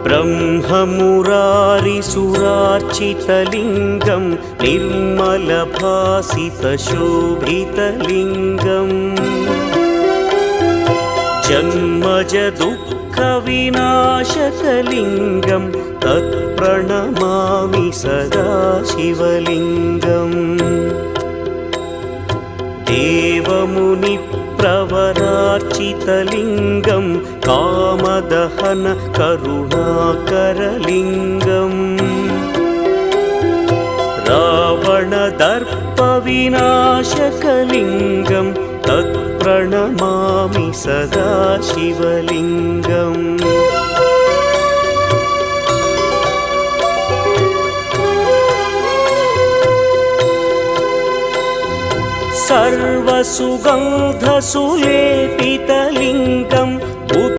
ब्रह्ममुरारिसुरार्चितलिङ्गं निर्मलभासितशोभितलिङ्गम् जन्मजदुःखविनाशकलिङ्गं तत्प्रणमामि सदा शिवलिङ्गम् देवमुनिप्रवरार्चितलिङ्गं कामदहन करुणाकरलिङ्गम् रावणदर्पविनाशकलिङ्गं तत्प्रणमामि सदा शिवलिङ्गम् सर्वसुगन्धसुलेपितलिङ्गं